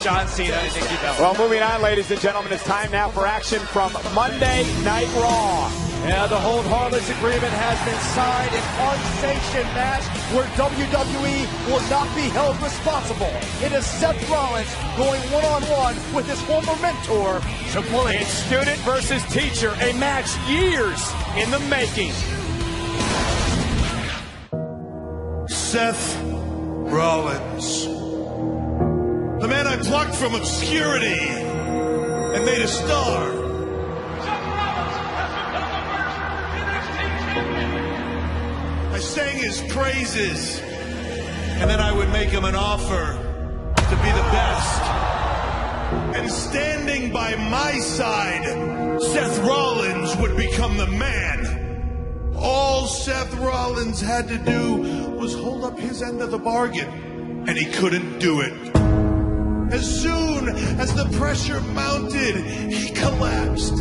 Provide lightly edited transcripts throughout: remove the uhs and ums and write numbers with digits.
John Cena and Nikki Bella. Well, moving on, ladies and gentlemen, it's time now for action from Monday Night Raw. Yeah, the hold harmless agreement has been signed, an unsanctioned match where WWE will not be held responsible. It is Seth Rollins going one-on-one with his former mentor, Triple H. It's student versus teacher, a match years in the making. Seth Rollins, the man I plucked from obscurity and made a star. I sang his praises, and then I would make him an offer to be the best. And standing by my side, Seth Rollins would become the man. All Seth Rollins had to do was hold up his end of the bargain, and he couldn't do it. As soon as the pressure mounted, he collapsed.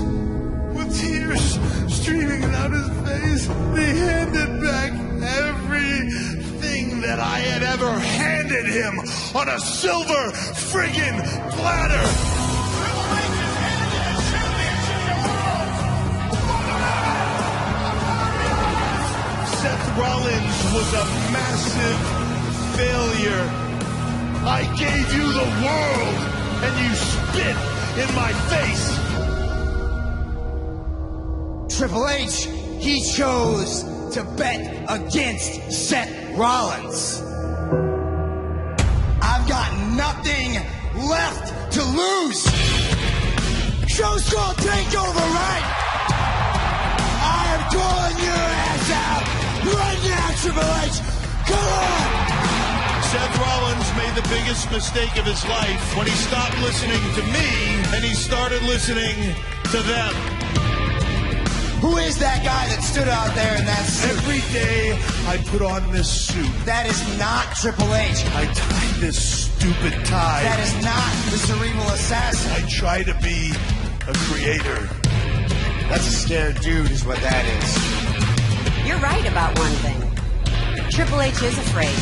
With tears streaming down his face, he handed back everything that I had ever handed him on a silver friggin' platter. Seth Rollins was a massive failure. I gave you the world, and you spit in my face. Triple H, he chose to bet against Seth Rollins. I've got nothing left to lose. Show's called Takeover, right? I am calling your ass out right now, Triple H. Come on! Seth Rollins made the biggest mistake of his life when he stopped listening to me and he started listening to them. Who is that guy that stood out there in that suit? Every day I put on this suit. That is not Triple H. I tie this stupid tie. That is not the Cerebral Assassin. I try to be a creator. That's a scared dude is what that is. You're right about one thing. Triple H is afraid.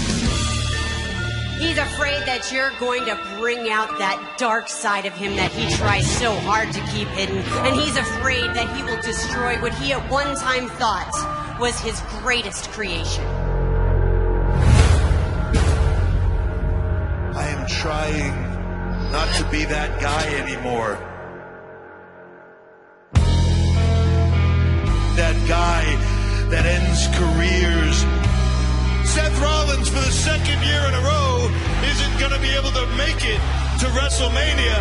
He's afraid that you're going to bring out that dark side of him that he tries so hard to keep hidden. And he's afraid that he will destroy what he at one time thought was his greatest creation. I am trying not to be that guy anymore. That guy that ends careers. Seth Rollins, for the second year in a row, isn't going to be able to make it to WrestleMania.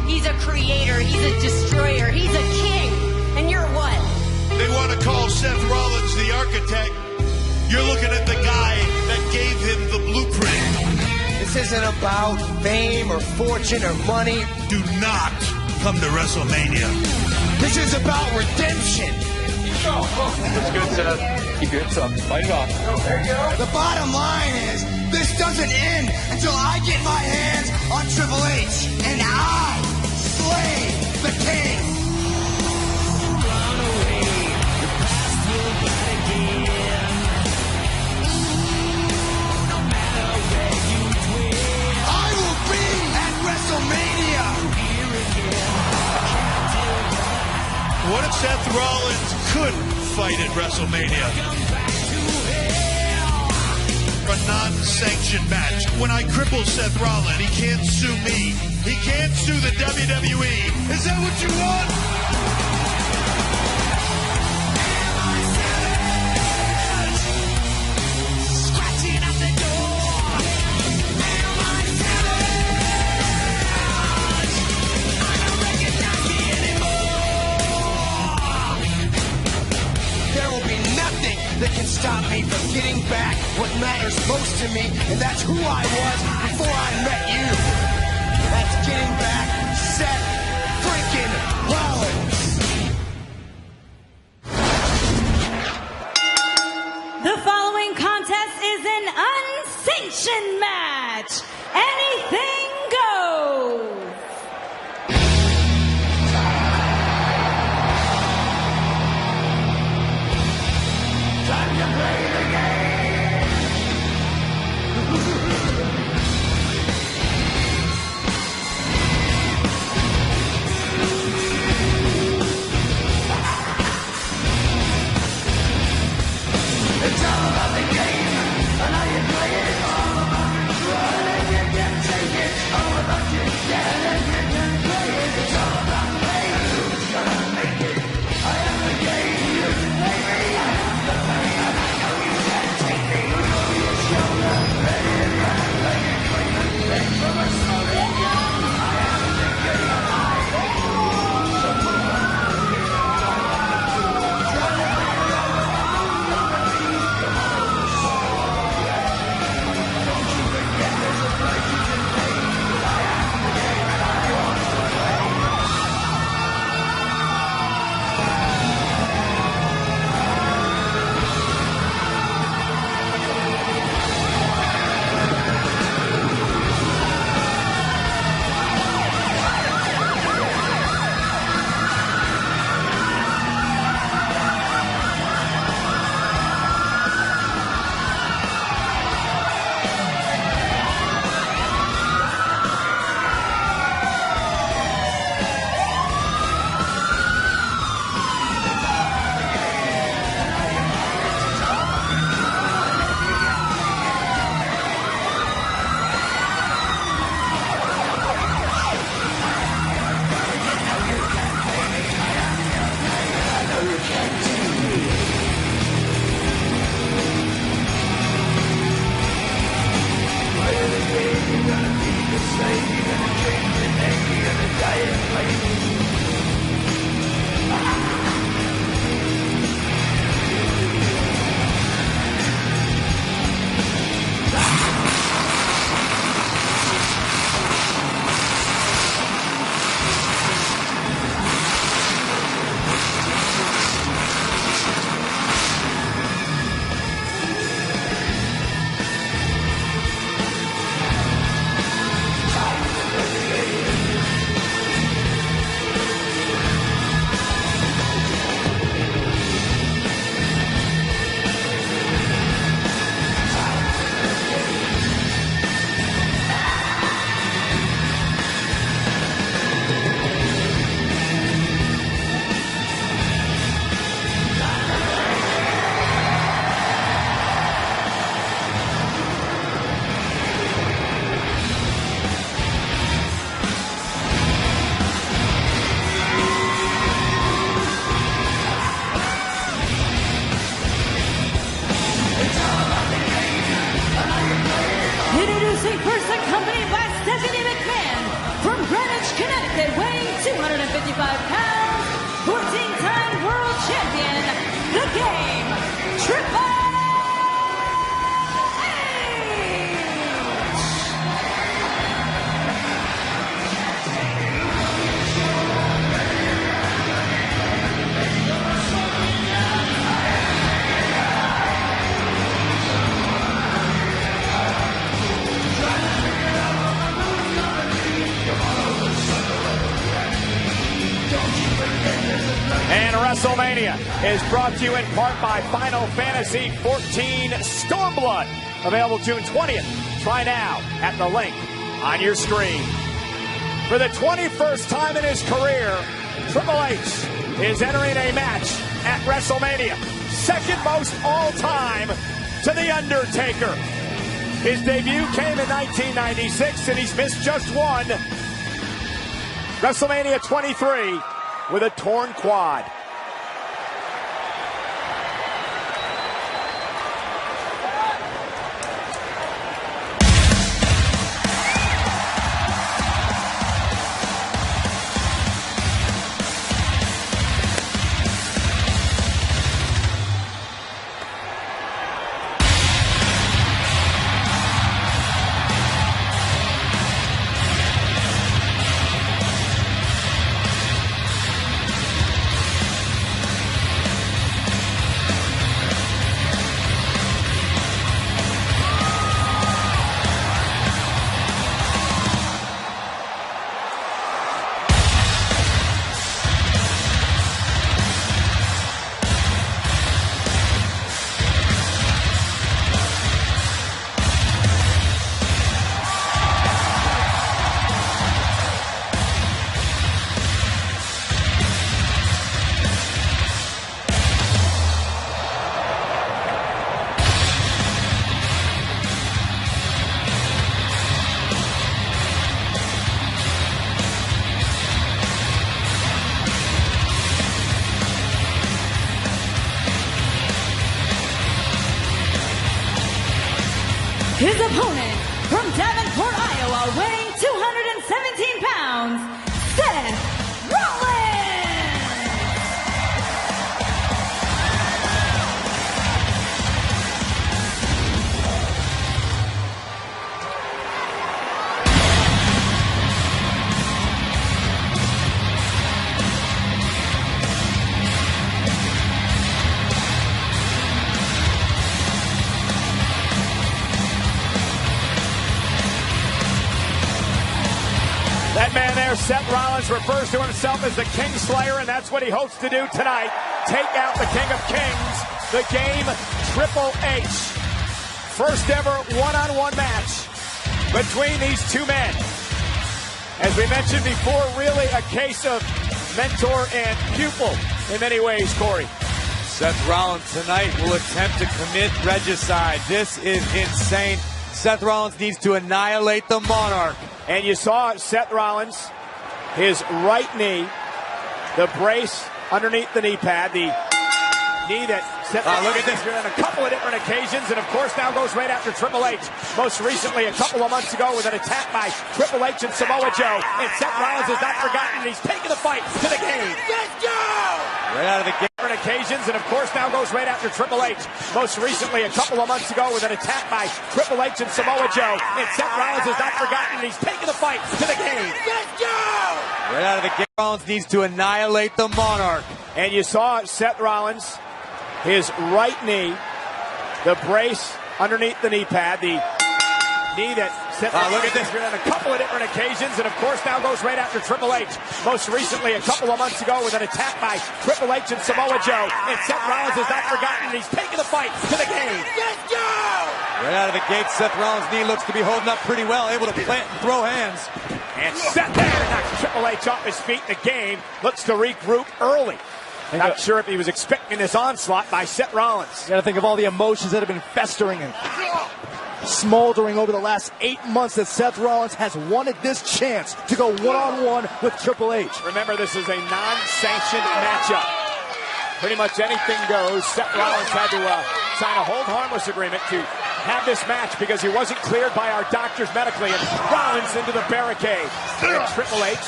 He's a creator, he's a destroyer, he's a king, and you're what? They want to call Seth Rollins the architect. You're looking at the guy that gave him the blueprint. This isn't about fame or fortune or money. Do not come to WrestleMania. This is about redemption. That's good, Seth. Keep your hips up. Fight it off. The bottom line is, this doesn't end until I get my hands on Triple H and I slay the king. I will be at WrestleMania. What if Seth Rollins couldn't fight at WrestleMania? A non-sanctioned match. When I cripple Seth Rollins, he can't sue me. He can't sue the WWE. Is that what you want? Scratching at the door. Am I savage? I don't recognize me anymore. There will be nothing that can stop me from getting back what matters most to me, and that's who I was before I met you. That's getting back Seth freaking Rollins. The following contest is an unsanctioned match. Anything goes. Time to play the game. pounds, 14-time world champion, The Game, Triple H! And WrestleMania is brought to you in part by Final Fantasy XIV Stormblood. Available June 20th. Try now at the link on your screen. For the 21st time in his career, Triple H is entering a match at WrestleMania. Second most all-time to The Undertaker. His debut came in 1996, and he's missed just one. WrestleMania 23. With a torn quad. His opponent, from Davenport, Iowa, weighing 217 pounds, Seth Rollins! That man there, Seth Rollins, refers to himself as the King Slayer, and that's what he hopes to do tonight. Take out the King of Kings, the Game, Triple H. First ever one-on-one match between these two men. As we mentioned before, really a case of mentor and pupil in many ways, Corey. Seth Rollins tonight will attempt to commit regicide. This is insane. Seth Rollins needs to annihilate the Monarch. And you saw Seth Rollins, his right knee, the brace underneath the knee pad, the knee that Seth look at this, on a couple of different occasions, and of course now goes right after Triple H. Most recently, a couple of months ago, with an attack by Triple H and Samoa Joe. And Seth Rollins has not forgotten, and he's taking the fight to the Game. Let's go! Right out of the game. Different occasions, and of course now goes right after Triple H. Most recently, a couple of months ago, with an attack by Triple H and Samoa Joe. And Seth Rollins has not forgotten, and he's taking the fight to the Game. Let's go! Right out of the game. Rollins needs to annihilate the Monarch. And you saw Seth Rollins, his right knee, the brace underneath the knee pad, the knee that Seth look at this, on a couple of different occasions, and of course now goes right after Triple H. Most recently, a couple of months ago, with an attack by Triple H and Samoa Joe. And Seth Rollins has not forgotten, and he's taking the fight to the Game. Let's go! Right out of the gate, Seth Rollins' knee looks to be holding up pretty well, able to plant and throw hands. And Seth there knocks Triple H off his feet. The Game looks to regroup early. Not sure if he was expecting this onslaught by Seth Rollins. You gotta think of all the emotions that have been festering and smoldering over the last 8 months that Seth Rollins has wanted this chance to go one-on-one with Triple H. Remember, this is a non-sanctioned matchup. Pretty much anything goes. Seth Rollins had to sign a hold harmless agreement to have this match because he wasn't cleared by our doctors medically. And Rollins into the barricade. And Triple H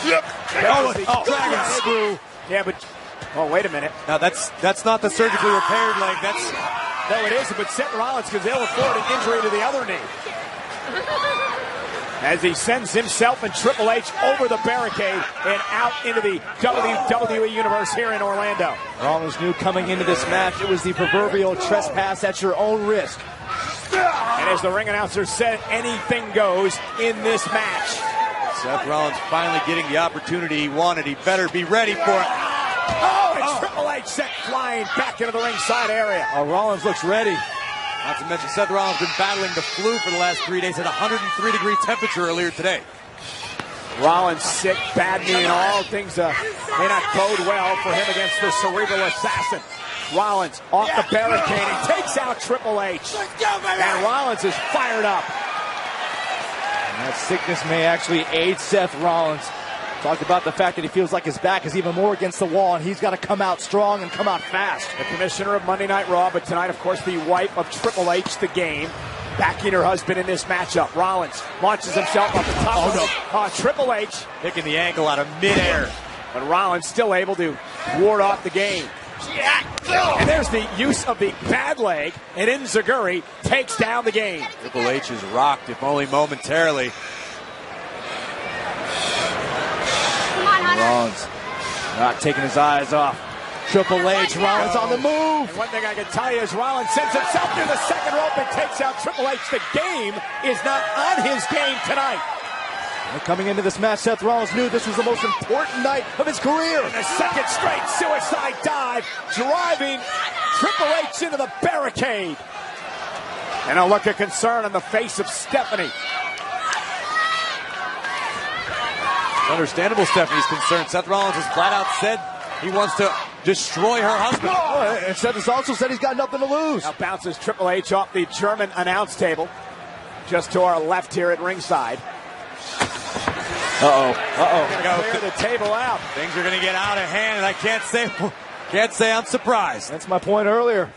Dragon screw. Yeah, but wait a minute. Now that's not the surgically repaired leg. No, it isn't. But Seth Rollins can ill afford an injury to the other knee. As he sends himself and Triple H over the barricade and out into the WWE Universe here in Orlando. Rollins knew coming into this match it was the proverbial trespass at your own risk. And as the ring announcer said, anything goes in this match. Seth Rollins finally getting the opportunity he wanted. He better be ready for it. And Triple H sent flying back into the ringside area. Rollins looks ready. Not to mention Seth Rollins been battling the flu for the last 3 days at 103-degree temperature earlier today. Rollins sick, bad knee and all. Things may not bode well for him against the Cerebral Assassin. Rollins off the barricade and takes out Triple H. And Rollins is fired up. And that sickness may actually aid Seth Rollins. Talked about the fact that he feels like his back is even more against the wall, and he's got to come out strong and come out fast. The commissioner of Monday Night Raw, but tonight, of course, the wife of Triple H, the Game, backing her husband in this matchup. Rollins launches himself off the top of Triple H. Picking the ankle out of midair. But Rollins still able to ward off the Game. And there's the use of the bad leg, and Enziguri takes down the Game. Triple H is rocked, if only momentarily. Rollins not taking his eyes off. Triple H, Rollins on the move. And one thing I can tell you is Rollins sends himself through the second rope and takes out Triple H. The Game is not on his game tonight. And coming into this match, Seth Rollins knew this was the most important night of his career. And a second straight suicide dive, driving Triple H into the barricade. And a look of concern on the face of Stephanie. Understandable Stephanie's concerned. Seth Rollins has flat out said he wants to destroy her husband. And Seth has also said he's got nothing to lose. Now bounces Triple H off the German announce table. Just to our left here at ringside. Gonna clear the table out. Things are gonna get out of hand, and I can't say I'm surprised. That's my point earlier.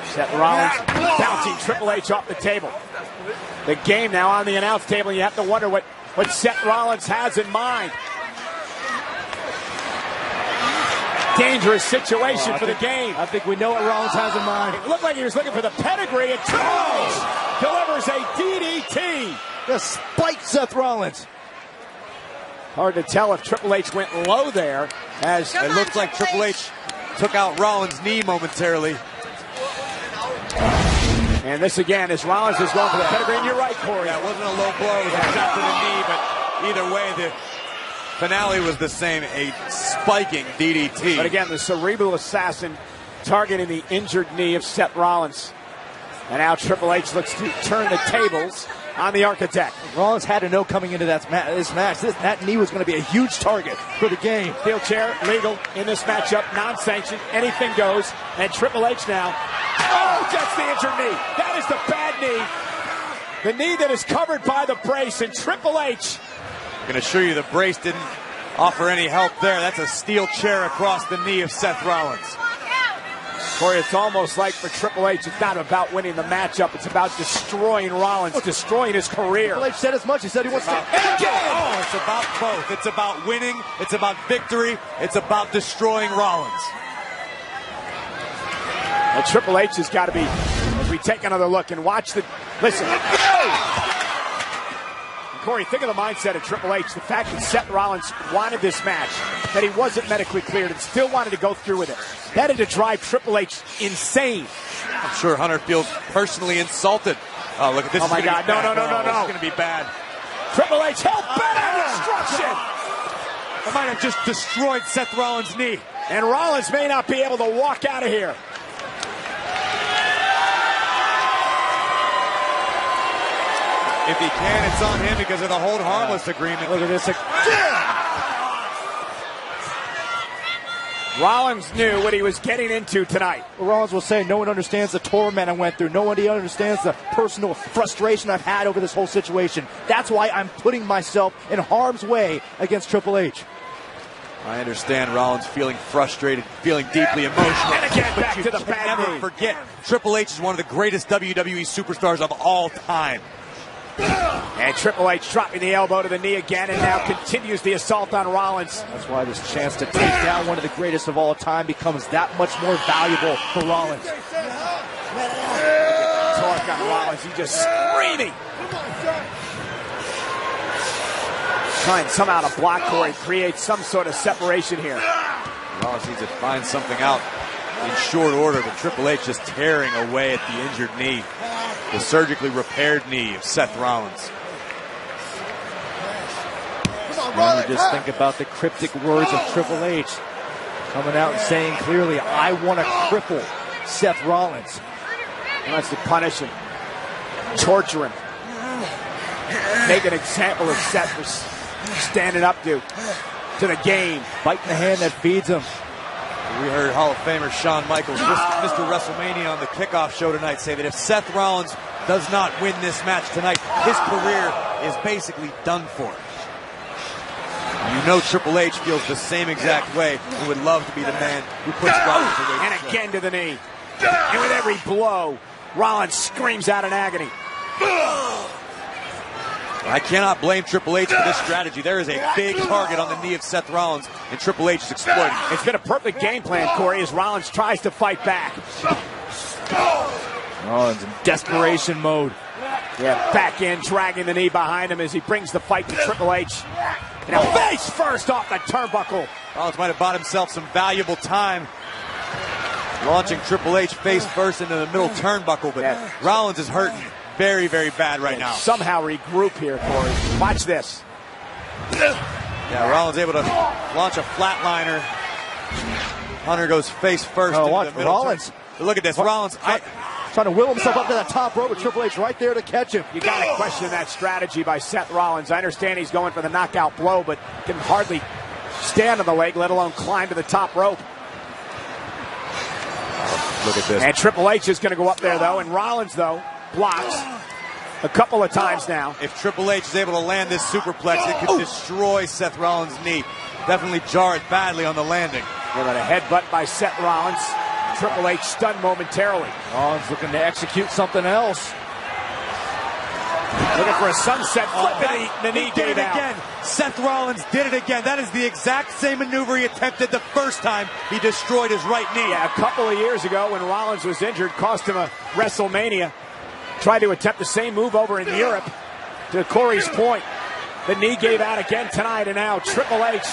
Seth Rollins bouncing Triple H off the table. The Game now on the announce table. You have to wonder what Seth Rollins has in mind. Dangerous situation for the Game. I think we know what Rollins has in mind. It looked like he was looking for the pedigree, and Triple H delivers a DDT. Despite Seth Rollins. Hard to tell if Triple H went low there, as it looked like Triple H took out Rollins' knee momentarily. And this again is Rollins is going for the pedigree, and you're right, Corey. Yeah, it wasn't a low blow, it was a shot to the knee, but either way, the finale was the same, a spiking DDT. But again, the Cerebral Assassin targeting the injured knee of Seth Rollins. And now Triple H looks to turn the tables on the Architect. Rollins had to know coming into this match, that knee was going to be a huge target for the Game. Steel chair, legal in this matchup, non-sanctioned, anything goes. And Triple H now, just the injured knee. That is the bad knee. The knee that is covered by the brace, and Triple H. I can assure you the brace didn't offer any help there. That's a steel chair across the knee of Seth Rollins. Corey, it's almost like for Triple H, it's not about winning the matchup. It's about destroying Rollins, destroying his career. Triple H said as much. He said he wants to. It's about both. It's about winning. It's about victory. It's about destroying Rollins. Well, Triple H has got to be, as we take another look and watch the, listen. Corey, think of the mindset of Triple H. The fact that Seth Rollins wanted this match, that he wasn't medically cleared and still wanted to go through with it. That had to drive Triple H insane. I'm sure Hunter feels personally insulted. Oh, look at this. Oh, my God. No. This is going to be bad. Triple H held back destruction. I might have just destroyed Seth Rollins' knee. And Rollins may not be able to walk out of here. If he can, it's on him because of the hold harmless agreement. Look at this. Rollins knew what he was getting into tonight. Well, Rollins will say, no one understands the torment I went through. No one understands the personal frustration I've had over this whole situation. That's why I'm putting myself in harm's way against Triple H. I understand Rollins feeling frustrated, feeling deeply emotional. And again, back to the bad knee. Never forget, Triple H is one of the greatest WWE superstars of all time. And Triple H dropping the elbow to the knee again, and now continues the assault on Rollins. That's why this chance to take down one of the greatest of all time becomes that much more valuable for Rollins. Torque on Rollins, he's just screaming. Trying somehow to block Corey, create some sort of separation here. Rollins needs to find something out in short order, but Triple H just tearing away at the injured knee. The surgically repaired knee of Seth Rollins. And you just think about the cryptic words of Triple H coming out and saying clearly, I want to cripple Seth Rollins. He wants to punish him, torture him, make an example of Seth for standing up to the game. Biting the hand that feeds him. We heard Hall of Famer Shawn Michaels, Mr. WrestleMania, on the kickoff show tonight say that if Seth Rollins does not win this match tonight, his career is basically done for. You know Triple H feels the same exact way. He would love to be the man who puts Rollins away. And again to the knee. And with every blow, Rollins screams out in agony. I cannot blame Triple H for this strategy. There is a big target on the knee of Seth Rollins, and Triple H is exploiting. It's been a perfect game plan, Corey, as Rollins tries to fight back. Rollins in desperation mode. Yeah, back in, dragging the knee behind him as he brings the fight to Triple H. Now face first off the turnbuckle. Rollins might have bought himself some valuable time launching Triple H face first into the middle turnbuckle, but Rollins is hurting very, very bad right now. Somehow regroup here, Corey. Watch this. Yeah, Rollins able to launch a flatliner. Hunter goes face first into the middle. Rollins. Look at this. Rollins trying to will himself up to that top rope with Triple H right there to catch him. You got to question that strategy by Seth Rollins. I understand he's going for the knockout blow, but can hardly stand on the leg, let alone climb to the top rope. Look at this. And Triple H is going to go up there, though, and Rollins, though, blocks a couple of times now. If Triple H is able to land this superplex, it could destroy Seth Rollins' knee. Definitely jar it badly on the landing. Well, a headbutt by Seth Rollins. Triple H stunned momentarily. Rollins looking to execute something else. Looking for a sunset flip, the knee gave out. Again. Seth Rollins did it again. That is the exact same maneuver he attempted the first time he destroyed his right knee. Yeah, a couple of years ago when Rollins was injured, cost him a WrestleMania. Tried to attempt the same move over in Europe. To Corey's point, the knee gave out again tonight, and now Triple H.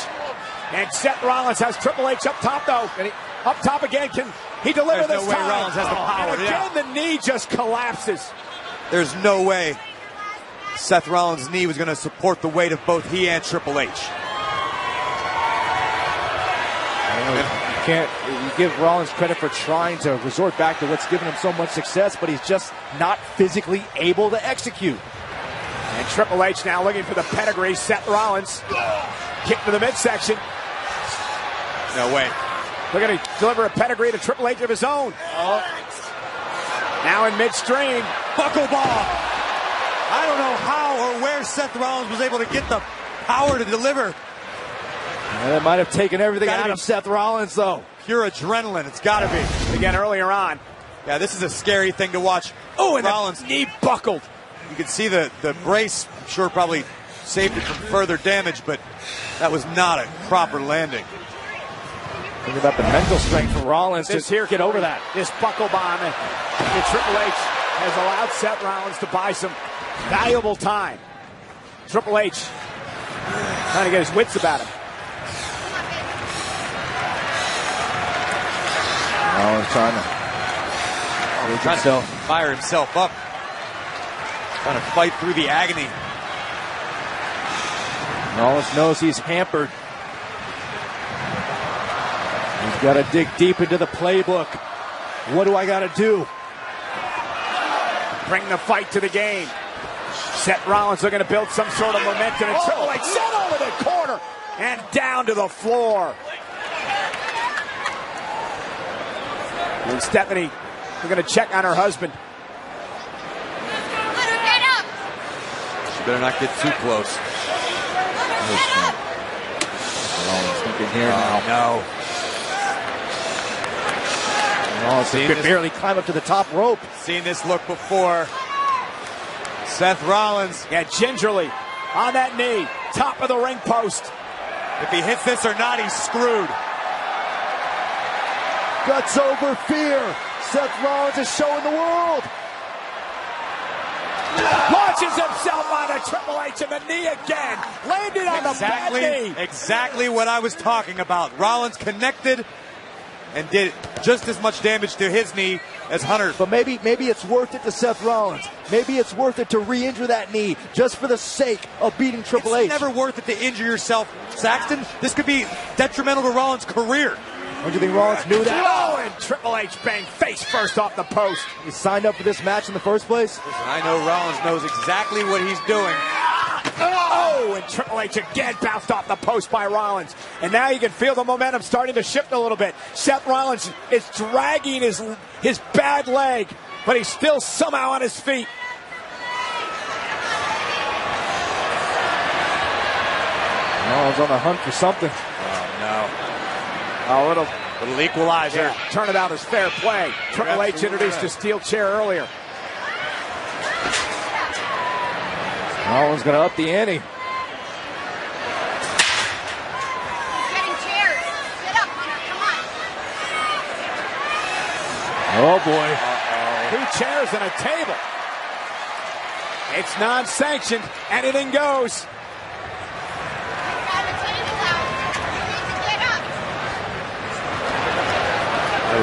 And Seth Rollins has Triple H up top, though. And up top again. Can he deliver this time? There's no way Rollins has the power. And again, the knee just collapses. There's no way Seth Rollins' knee was going to support the weight of both he and Triple H. You give Rollins credit for trying to resort back to what's given him so much success, but he's just not physically able to execute. And Triple H now looking for the pedigree. Seth Rollins kick to the midsection. No way. They're going to deliver a pedigree to Triple H of his own. Now in midstream. Buckle bomb. I don't know how or where Seth Rollins was able to get the power to deliver. And that might have taken everything out of Seth Rollins, though. Pure adrenaline. It's got to be. Again, earlier on. Yeah, this is a scary thing to watch. Oh, and Rollins' knee buckled. You can see the brace, I'm sure, probably saved it from further damage, but that was not a proper landing. Think about the mental strength for Rollins to get over that. This buckle bomb, and Triple H has allowed Seth Rollins to buy some valuable time. Triple H trying to get his wits about him. Rollins trying to fire himself up. Trying to fight through the agony. Rollins knows he's hampered. He's got to dig deep into the playbook. What do I got to do? Bring the fight to the game. Seth Rollins looking to build some sort of momentum. And Triple H sent over the corner and down to the floor. And Stephanie, we're going to check on her husband. Let her get up. She better not get too close. Rollins thinking here now. No. Rollins could barely climb up to the top rope. Seen this look before. Seth Rollins. Yeah, gingerly on that knee, top of the ring post. If he hits this or not, he's screwed. Guts over fear. Seth Rollins is showing the world. Launches himself on a Triple H in the knee again. Landed on the bad knee. Exactly what I was talking about. Rollins connected and did just as much damage to his knee as Hunter. But maybe it's worth it to Seth Rollins. Maybe it's worth it to re-injure that knee just for the sake of beating Triple H. It's never worth it to injure yourself, Saxton. This could be detrimental to Rollins' career. Don't you think Rollins knew that? Oh, and Triple H banged face first off the post. He signed up for this match in the first place. Listen, I know Rollins knows exactly what he's doing. Oh, and Triple H again bounced off the post by Rollins. And now you can feel the momentum starting to shift a little bit. Seth Rollins is dragging his bad leg, but he's still somehow on his feet. Rollins on the hunt for something. Oh, no. A little equalizer. Yeah, turnabout is fair play. Triple H introduced a steel chair earlier. Rollins going to up the ante. Getting chairs. Sit up, Hunter. Come on. Oh, boy. Two chairs and a table. It's non-sanctioned. Anything goes.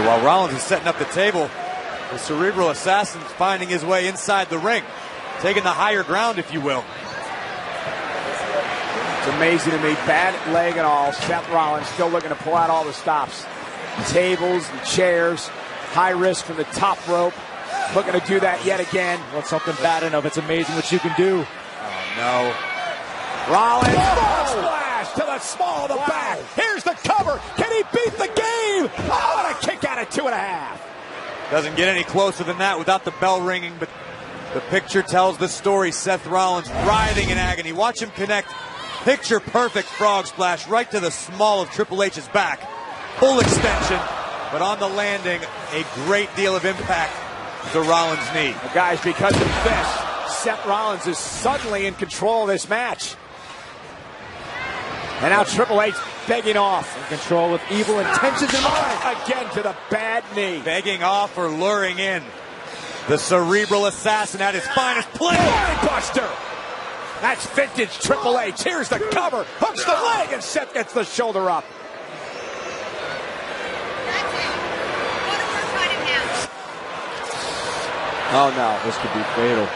While Rollins is setting up the table, the Cerebral Assassin's finding his way inside the ring, taking the higher ground, if you will. It's amazing to me, bad leg and all, Seth Rollins still looking to pull out all the stops. Tables and chairs, high risk from the top rope, looking to do that yet again. Want something bad enough, it's amazing what you can do. Oh, no. Rollins, splash to the small of the back. Here's the cover. Can he beat the game? Oh, what a kick out at 2.5. Doesn't get any closer than that without the bell ringing, but the picture tells the story. Seth Rollins writhing in agony. Watch him connect. Picture perfect frog splash right to the small of Triple H's back. Full extension, but on the landing, a great deal of impact to Rollins' knee. Well, guys, because of this, Seth Rollins is suddenly in control of this match. And now Triple H begging off. In control with evil intentions in mind. Again to the bad knee. Begging off or luring in. The Cerebral Assassin at his finest play. Buster. That's vintage Triple H. Here's the cover. Hooks the leg and Seth gets the shoulder up. That's it. Go to work on him now. Oh, no. This could be fatal.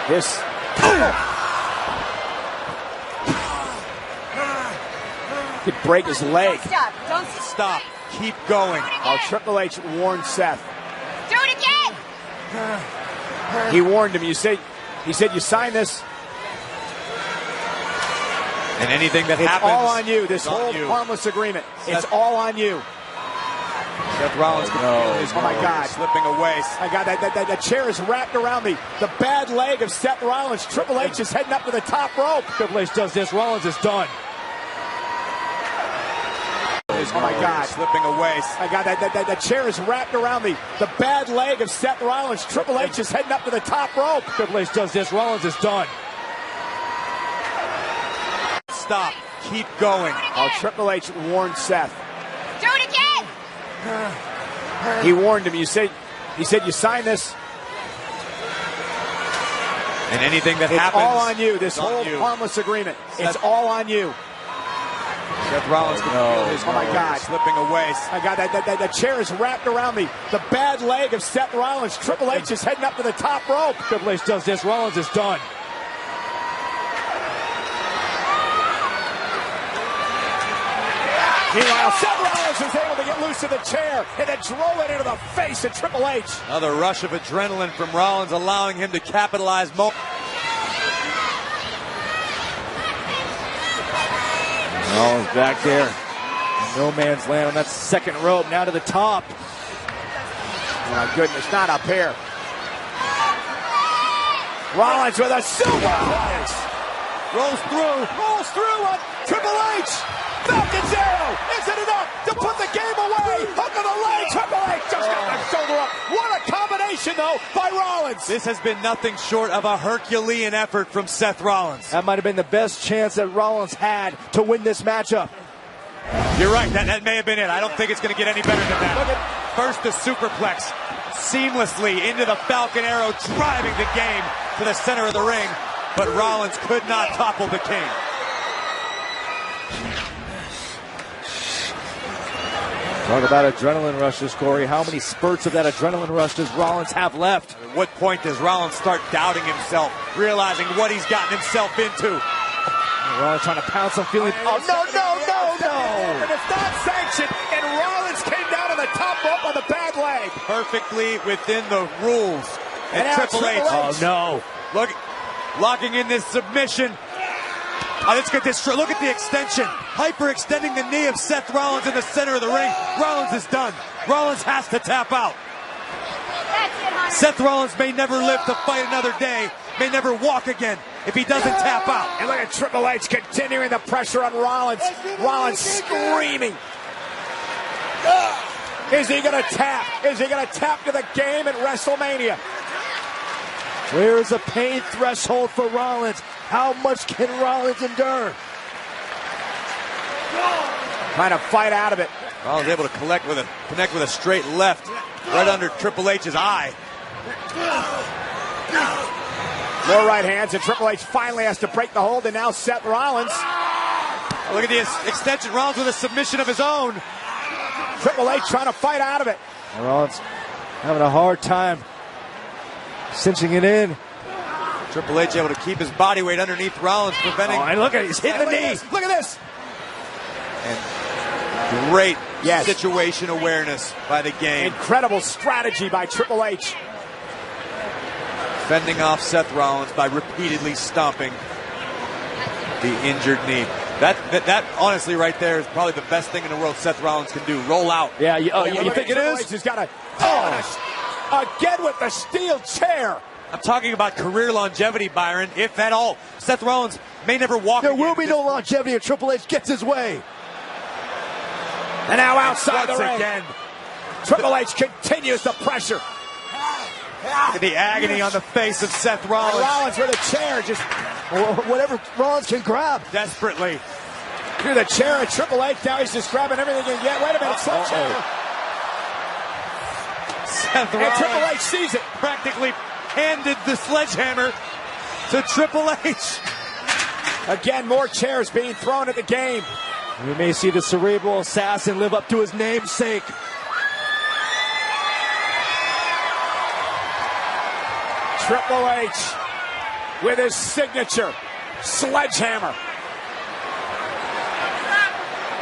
This. Could break his leg. Don't stop. Don't Stop. Keep going. Oh, Triple H warned Seth. Do it again. He warned him. He said you sign this. And anything that It's happens, all on you. This it's on whole you. harmless agreement. Seth- It's all on you. Seth Rollins can feel his Oh, my career God. slipping away. My God, that chair is wrapped around the bad leg of Seth Rollins. Triple H is heading up to the top rope. Triple H does this. Rollins is done. Oh, my God. Slipping away. My God, that chair is wrapped around the bad leg of Seth Rollins. Triple H is heading up to the top rope. Triple H does this. Rollins is done. Stop. Keep going. Oh, Triple H warned Seth. Do it again. He warned him. He said you sign this. And anything that It's happens, all on you. This it's on whole you. harmless agreement. Seth- It's all on you. Seth Rollins can feel his Oh, my career God. slipping away. My God, that chair is wrapped around the bad leg of Seth Rollins. Triple H is heading up to the top rope. Triple H does this. Rollins is done. Meanwhile, Seth Rollins was able to get loose of the chair and then drove it into the face of Triple H. Another rush of adrenaline from Rollins, allowing him to capitalize more. Rollins back there. No man's land on that second rope. Now to the top. Oh, my goodness, not up here. Rollins with a superplex. Rolls through. Rolls through on Triple H. Falcon's arrow. Is it enough to put the game away? Hook of the leg. Triple H just got the shoulder up. What a combination. combination, though, by Rollins. This has been nothing short of a Herculean effort from Seth Rollins. That might have been the best chance that Rollins had to win this matchup. You're right, that may have been it. I don't think it's going to get any better than that. First the superplex, seamlessly into the Falcon Arrow, driving the game to the center of the ring, but Rollins could not topple the King. Talk about adrenaline rushes, Corey. How many spurts of that adrenaline rush does Rollins have left? At what point does Rollins start doubting himself, realizing what he's gotten himself into? Rollins trying to pounce some feeling. Oh, no. And it's not sanctioned, and Rollins came down on the top rope on the bad leg. Perfectly within the rules. And Triple H. Oh, no. Look, locking in this submission. Let's get this. Look at the extension. Hyper-extending the knee of Seth Rollins in the center of the ring. Rollins is done. Rollins has to tap out. Seth Rollins may never live to fight another day, may never walk again if he doesn't tap out. And look at Triple H continuing the pressure on Rollins. Rollins screaming. Is he going to tap? Is he going to tap to the game at WrestleMania? Where is the pain threshold for Rollins? How much can Rollins endure? Trying to fight out of it. Rollins able to connect with a straight left right under Triple H's eye. More right hands, and Triple H finally has to break the hold, and now Seth Rollins. Look at the extension. Rollins with a submission of his own. Triple H trying to fight out of it. Rollins having a hard time cinching it in. Triple H able to keep his body weight underneath Rollins, preventing. Oh, and look at it, he's hitting the knee. Look at this. And great situation awareness by the game. Incredible strategy by Triple H. Fending off Seth Rollins by repeatedly stomping the injured knee. That honestly right there is probably the best thing in the world Seth Rollins can do. Roll out. Yeah, you think it is? He's got again with the steel chair. I'm talking about career longevity, Byron, if at all. Seth Rollins may never walk There again. will be no longevity if Triple H gets his way. And now outside the once ring. again. Triple H continues the pressure. The agony on the face of Seth And Rollins. Rollins with a chair, just Whatever Rollins can grab. Desperately. through the chair at Triple H. Now he's just grabbing everything he can get. Wait a minute, sledgehammer. Seth And Rollins Triple H sees it. practically handed the sledgehammer to Triple H. Again, more chairs being thrown at the game. We may see the cerebral assassin live up to his namesake. Triple H with his signature sledgehammer.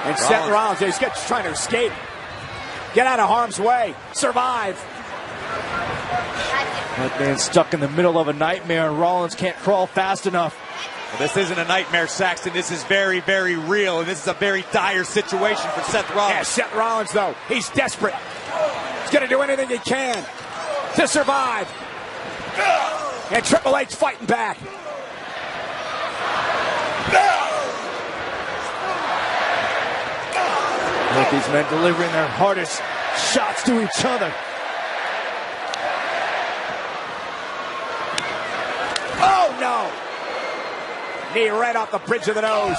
And Seth Rollins, he's trying to escape. Get out of harm's way. Survive. That man's stuck in the middle of a nightmare, and Rollins can't crawl fast enough. Well, this isn't a nightmare, Saxton. This is very, very real, and this is a very dire situation for Seth Rollins. Yeah, Seth Rollins, though, he's desperate. He's going to do anything he can to survive. And Triple H fighting back. Look, these men delivering their hardest shots to each other. Oh, no. Knee right off the bridge of the nose.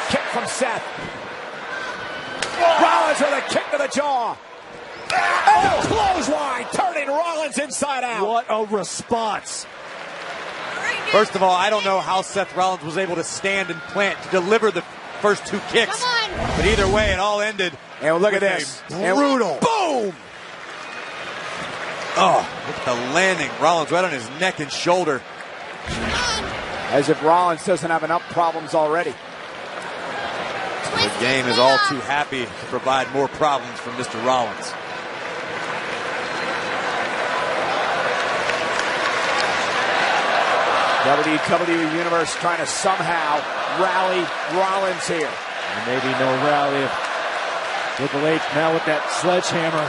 Kick from Seth. Rollins with a kick to the jaw. Oh, clothesline, turning Rollins inside out. What a response. First of all, I don't know how Seth Rollins was able to stand and plant to deliver the first two kicks. Come on. But either way, it all ended. And look at with this. a brutal. Boom. Oh, look at the landing. Rollins right on his neck and shoulder. As if Rollins doesn't have enough problems already. The game is all too happy to provide more problems for Mr. Rollins. WWE Universe trying to somehow rally Rollins here. There may be no rally if Triple H now with that sledgehammer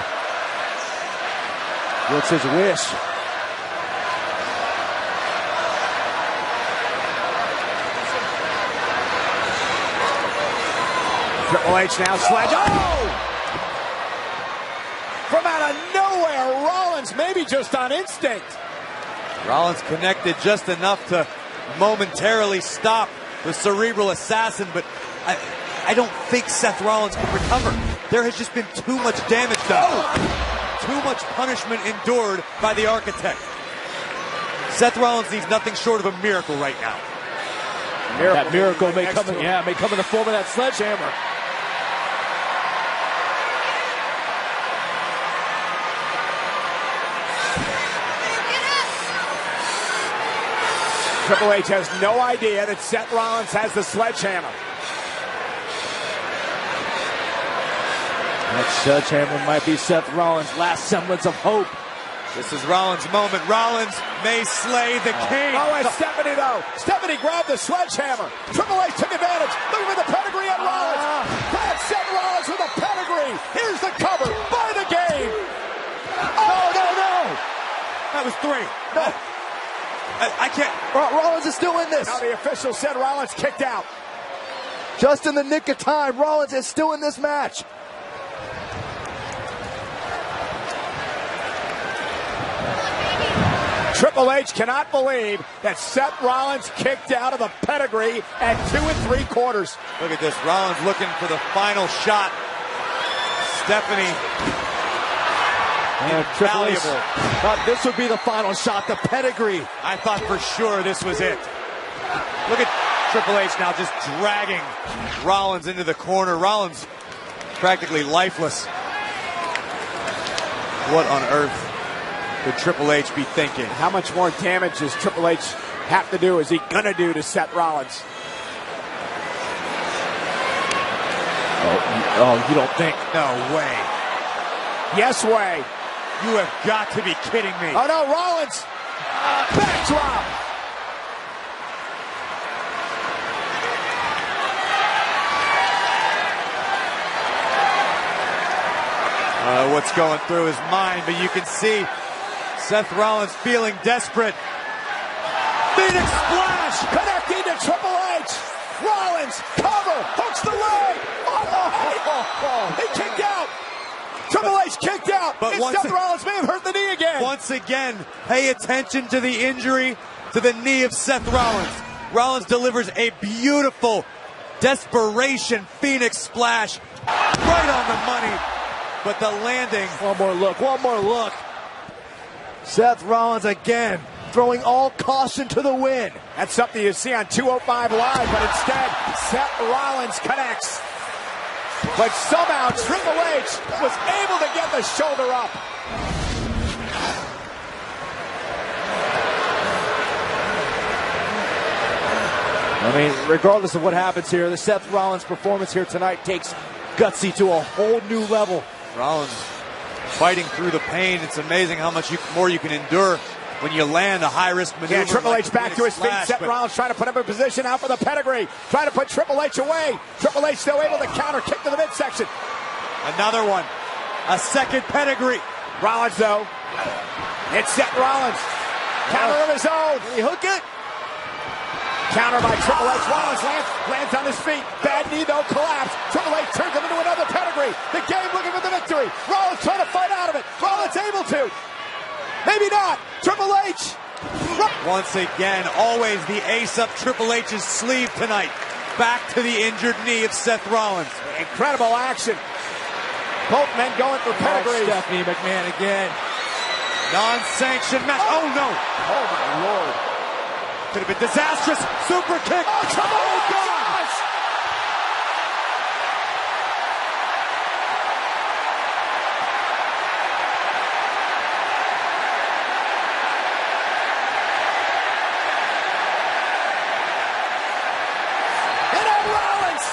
gets his wish. Triple H now sledge. Oh! From out of nowhere, Rollins maybe just on instinct. Rollins connected just enough to momentarily stop the cerebral assassin, but I don't think Seth Rollins can recover. There has just been too much damage done. Too much punishment endured by the Architect. Seth Rollins needs nothing short of a miracle right now. That miracle may come in the form of that sledgehammer. Triple H has no idea that Seth Rollins has the sledgehammer. That sledgehammer might be Seth Rollins' last semblance of hope. This is Rollins' moment. Rollins may slay the king. Oh, and Stephanie, though. Stephanie grabbed the sledgehammer. Triple H took advantage. Looking for the pedigree on Rollins. Grabs Seth Rollins with a pedigree. Here's the cover. By the game. Oh, no. That was 3. No. I can't. Rollins is still in this. Now the official said Rollins kicked out. Just in the nick of time, Rollins is still in this match. Triple H cannot believe that Seth Rollins kicked out of the pedigree at 2 3/4. Look at this. Rollins looking for the final shot. Stephanie. Triple H thought this would be the final shot, the pedigree. I thought for sure this was it. Look at Triple H now just dragging Rollins into the corner. Rollins practically lifeless. What on earth could Triple H be thinking? How much more damage does Triple H have to do? Is he gonna do to Seth Rollins? Oh, you don't think? No way. Yes way. You have got to be kidding me. Oh no, Rollins! Backdrop! What's going through his mind, but you can see Seth Rollins feeling desperate. Phoenix splash! Connecting to Triple H! Rollins, cover, hooks the leg! He kicked out! Triple H kicked out! But and Seth Rollins may have hurt the knee again! Once again, pay attention to the injury to the knee of Seth Rollins. Rollins delivers a beautiful desperation Phoenix splash right on the money. But the landing. One more look. Seth Rollins again, throwing all caution to the wind. That's something you see on 205 Live, but instead, Seth Rollins connects. But somehow Triple H was able to get the shoulder up. I mean, regardless of what happens here, the Seth Rollins performance here tonight takes Gutsy to a whole new level. Rollins fighting through the pain. It's amazing how much more you can endure when you land a high-risk maneuver. Yeah, Triple H back to his feet. Splash, Seth Rollins trying to put him in position out for the pedigree. Trying to put Triple H away. Triple H still able to counter kick to the midsection. Another one. A second pedigree. Rollins, though. It's Seth Rollins. Counter of his own. Did he hook it? Counter by Triple H. Rollins lands on his feet. Bad knee, though, collapse. Triple H turns him into another pedigree. The game looking for the victory. Rollins trying to fight out of it. Rollins able to. Maybe not. Triple H. Once again, always the ace up Triple H's sleeve tonight. Back to the injured knee of Seth Rollins. Incredible action. Both men going for pedigrees. Stephanie McMahon again. Non-sanctioned match. Oh, no. Oh, my Lord. Could have been disastrous. Super kick. Oh, Triple H. Gosh. And then Rollins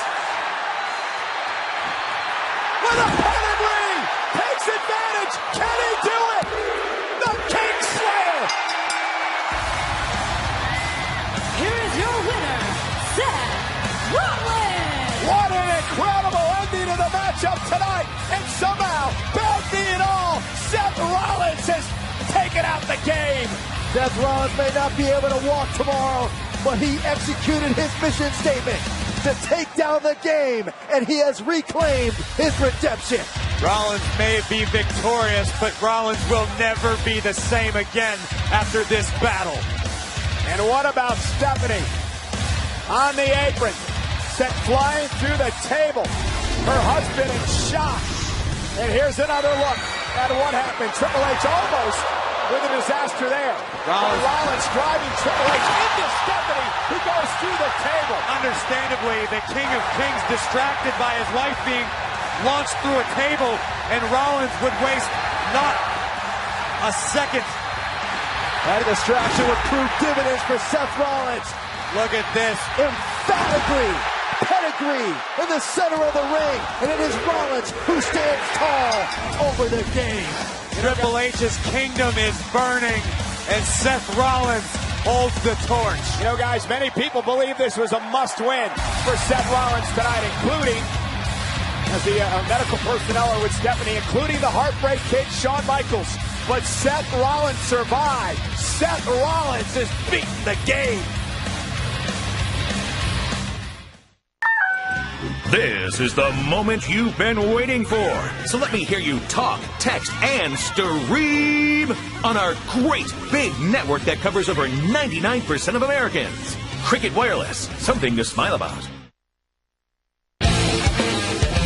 with a pedigree takes advantage. Can he do it? The King Slayer. Here is your winner, Seth Rollins. What an incredible ending to the matchup tonight. And somehow, bad knee and all, Seth Rollins has taken out the game. Seth Rollins may not be able to walk tomorrow, but he executed his mission statement to take down the game, and he has reclaimed his redemption. Rollins may be victorious, but Rollins will never be the same again after this battle. And what about Stephanie? On the apron, sent flying through the table. Her husband in shock. And here's another look at what happened. Triple H almost with a disaster there. Rollins driving Triple H into Stephanie, who goes through the table. Understandably, the King of Kings distracted by his wife being launched through a table, and Rollins would waste not a second. That distraction would prove dividends for Seth Rollins. Look at this. Emphatically, pedigree in the center of the ring, and it is Rollins who stands tall over the game. Triple H's kingdom is burning, and Seth Rollins holds the torch. You know, guys, many people believe this was a must-win for Seth Rollins tonight, including, as the medical personnel are with Stephanie, including the Heartbreak Kid, Shawn Michaels. But Seth Rollins survived. Seth Rollins has beaten the game. This is the moment you've been waiting for. So let me hear you talk, text, and stream on our great big network that covers over 99% of Americans. Cricket Wireless, something to smile about.